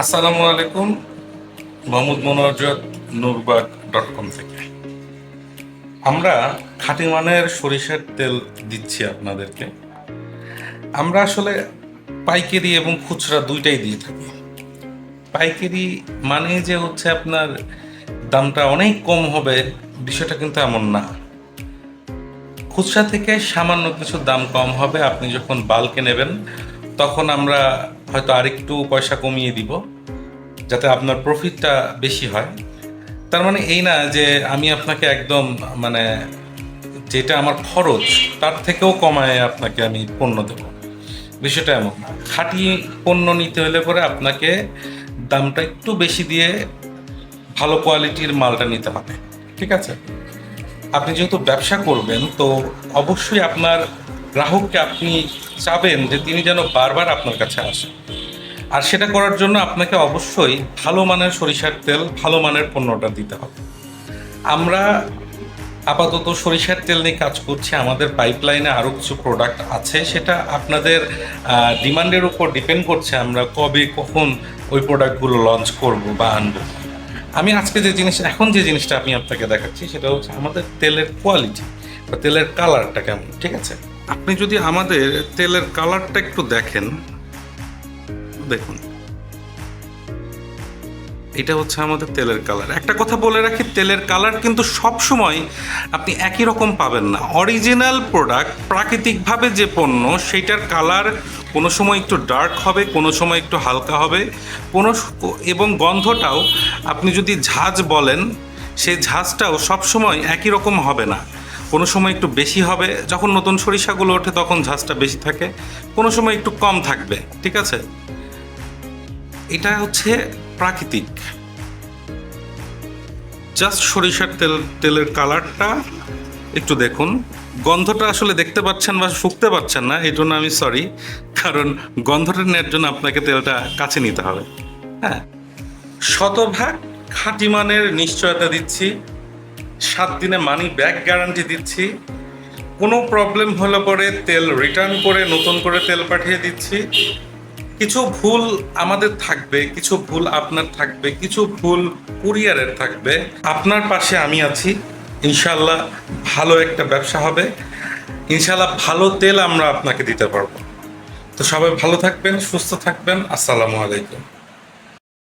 আসসালামু আলাইকুম। মোহাম্মদ মোনাজাত নুরবাগ.com থেকে আমরা খাঁটি মানের সরিষার তেল দিচ্ছি আপনাদেরকে। আমরা আসলে পাইকারি এবং খুচরা দুইটাই দিয়ে থাকি। পাইকারি মানে যে হচ্ছে আপনার দামটা অনেক কম হবে, বিষয়টা কিন্তু এমন না। খুচরা থেকে সামান্য কিছু দাম কম হবে। আপনি যখন বাল্কে নেবেন তখন আমরা হয়তো আরেকটু পয়সা কমিয়ে দিব, যাতে আপনার প্রফিটটা বেশি হয়। তার মানে এই না যে আমি আপনাকে একদম মানে যেটা আমার খরচ তার থেকেও কমায় আপনাকে আমি পণ্য দেব, বিষয়টা এমন না। খাঁটি পণ্য নিতে হলে পরে আপনাকে দামটা একটু বেশি দিয়ে ভালো কোয়ালিটির মালটা নিতে হবে, ঠিক আছে? আপনি যেহেতু ব্যবসা করবেন, তো অবশ্যই আপনার গ্রাহককে আপনি চাবেন যে তিনি যেন বারবার আপনার কাছে আসেন। আর সেটা করার জন্য আপনাকে অবশ্যই ভালো মানের সরিষার তেল, ভালো মানের পণ্যটা দিতে হবে। আমরা আপাতত সরিষার তেল নিয়ে কাজ করছি। আমাদের পাইপলাইনে আরও কিছু প্রোডাক্ট আছে, সেটা আপনাদের ডিমান্ডের উপর ডিপেন্ড করছে আমরা কবে কখন ওই প্রোডাক্টগুলো লঞ্চ করব বা আনবো। আমি আজকে এখন যে জিনিসটা আমি আপনাকে দেখাচ্ছি সেটা হচ্ছে আমাদের তেলের কোয়ালিটি বা তেলের কালারটা কেমন, ঠিক আছে? আপনি যদি আমাদের তেলের কালারটা একটু দেখেন, দেখুন এটা হচ্ছে আমাদের তেলের কালার। একটা কথা বলে রাখি, তেলের কালার কিন্তু সব সময় আপনি একই রকম পাবেন না। অরিজিনাল প্রোডাক্ট, প্রাকৃতিকভাবে যে পণ্য, সেইটার কালার কোনো সময় একটু ডার্ক হবে, কোনো সময় একটু হালকা হবে, এবং গন্ধটাও আপনি যদি ঝাঁজ বলেন, সেই ঝাঁজটাও সবসময় একই রকম হবে না। কোনো সময় একটু বেশি হবে, যখন নতুন সরিষাগুলো ওঠে তখন ঝাঁজটা বেশি থাকে, কোনো সময় একটু কম থাকবে, ঠিক আছে? এটা হচ্ছে প্রাকৃতিক। জাস্ট সরিষার তেলের কালারটা একটু দেখুন। গন্ধটা আসলে দেখতে পাচ্ছেন বা শুকতে পাচ্ছেন না, এই জন্য আমি সরি, কারণ গন্ধটা নেওয়ার জন্য আপনাকে তেলটা কাছে নিতে হবে। হ্যাঁ, শতভাগ খাঁটি মানের নিশ্চয়তা দিচ্ছি, 7 দিনে মানি ব্যাক গ্যারান্টি দিচ্ছি। কোনো প্রবলেম হলে পরে তেল রিটার্ন করে নতুন করে তেল পাঠিয়ে দিচ্ছি। কিছু ভুল আমাদের থাকবে, কিছু ভুল আপনার থাকবে, কিছু ভুল কুরিয়ারের থাকবে। আপনার পাশে আমি আছি। ইনশাল্লাহ ভালো একটা ব্যবসা হবে, ইনশাল্লাহ ভালো তেল আমরা আপনাকে দিতে পারবো। তো সবাই ভালো থাকবেন, সুস্থ থাকবেন। আসসালামু আলাইকুম।